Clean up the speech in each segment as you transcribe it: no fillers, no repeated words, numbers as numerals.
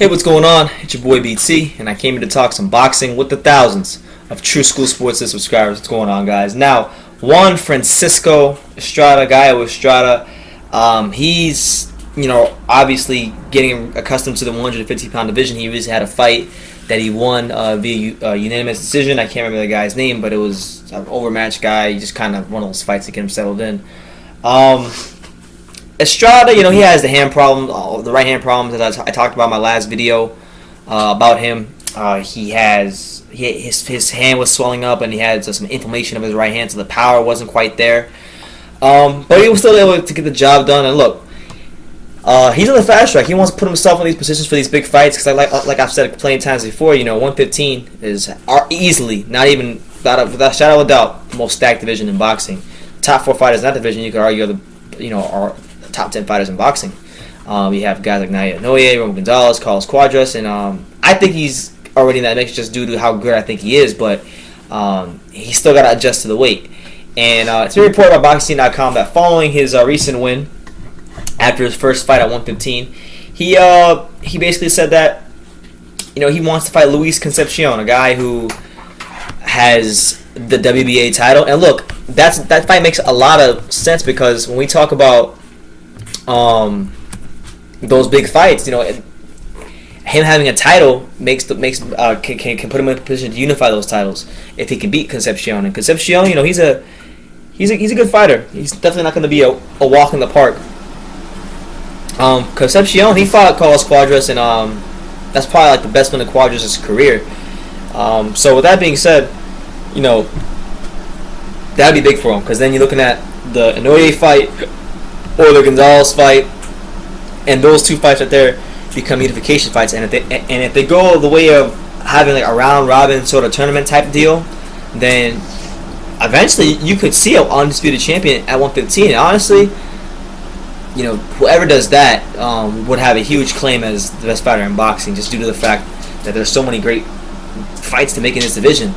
Hey, what's going on? It's your boy BT, and I came here to talk some boxing with the thousands of True School Sports subscribers. What's going on, guys? Now, Juan Francisco Estrada, Gallo Estrada, he's, obviously getting accustomed to the 150-pound division. He recently had a fight that he won via unanimous decision. I can't remember the guy's name, but it was an overmatched guy. He just kind of one of those fights to get him settled in. Estrada, he has the hand problem, the right hand problems that I talked about in my last video about him. His hand was swelling up, and he had some inflammation of his right hand, so the power wasn't quite there. But he was still able to get the job done. And look, he's on the fast track. He wants to put himself in these positions for these big fights because, like I've said plenty of times before, 115 is easily, not even without a shadow of a doubt, the most stacked division in boxing. Top 4 fighters in that division, you could argue, are top 10 fighters in boxing. You have guys like Naya Noye, Roman Gonzalez, Carlos Cuadras, and I think he's already in that mix just due to how good I think he is, but he's still got to adjust to the weight. And it's been reported by Boxing.com that following his recent win after his first fight at 115, he basically said that he wants to fight Luis Concepcion, a guy who has the WBA title. And look, that fight makes a lot of sense because when we talk about those big fights, him having a title can put him in a position to unify those titles if he can beat Concepcion. And Concepcion, he's a good fighter. He's definitely not going to be a walk in the park. Concepcion, he fought Carlos Cuadras, and that's probably like the best win of Cuadras' career. So with that being said, that'd be big for him because then you're looking at the Inoue fight or the Gonzalez fight, and those two fights right there become unification fights. And if they go the way of having like a round robin sort of tournament type deal, then eventually you could see an undisputed champion at 115. And honestly, whoever does that would have a huge claim as the best fighter in boxing, just due to the fact that there's so many great fights to make in this division.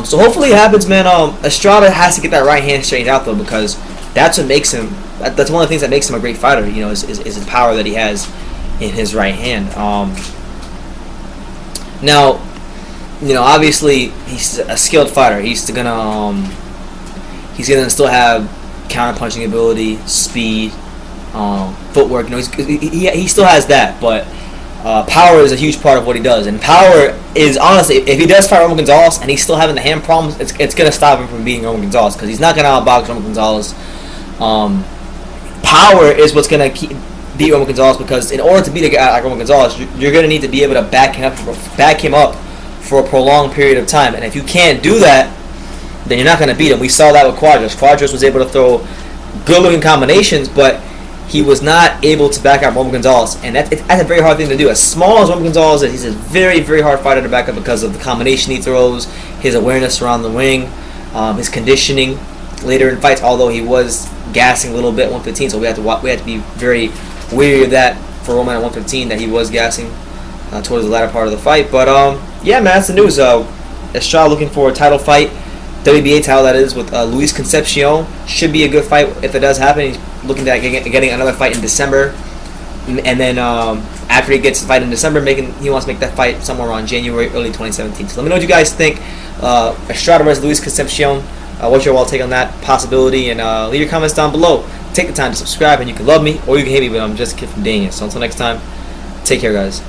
So hopefully it happens, man. Estrada has to get that right hand straightened out though, because that's what makes him. That's one of the things that makes him a great fighter. Is the power that he has in his right hand. Now, obviously he's a skilled fighter. He's gonna still have counter punching ability, speed, footwork. He still has that, but power is a huge part of what he does. And power is, honestly, if he does fight Roman Gonzalez and he's still having the hand problems, it's gonna stop him from beating Roman Gonzalez because he's not gonna outbox Roman Gonzalez. Power is what's gonna beat Roman Gonzalez, because in order to beat a guy like Roman Gonzalez, you're gonna need to be able to back him up for a prolonged period of time. And if you can't do that, then you're not gonna beat him. We saw that with Cuadras. Cuadras was able to throw good-looking combinations, but he was not able to back up Roman Gonzalez, and that's a very hard thing to do. As small as Roman Gonzalez is, he's a very, very hard fighter to back up because of the combination he throws, his awareness around the ring, his conditioning later in fights. Although he was gassing a little bit at 115, so we have to be very wary of that for Roman at 115, that he was gassing towards the latter part of the fight. But yeah, man, that's the news. Estrada looking for a title fight, WBA title that is, with Luis Concepcion. Should be a good fight if it does happen. He's looking at getting another fight in December, and then after he gets the fight in December, he wants to make that fight somewhere around January, early 2017. So let me know what you guys think. Estrada versus Luis Concepcion. What's your take on that possibility? And leave your comments down below. Take the time to subscribe, and you can love me or you can hate me, but I'm just a kid from Dania. So until next time, take care, guys.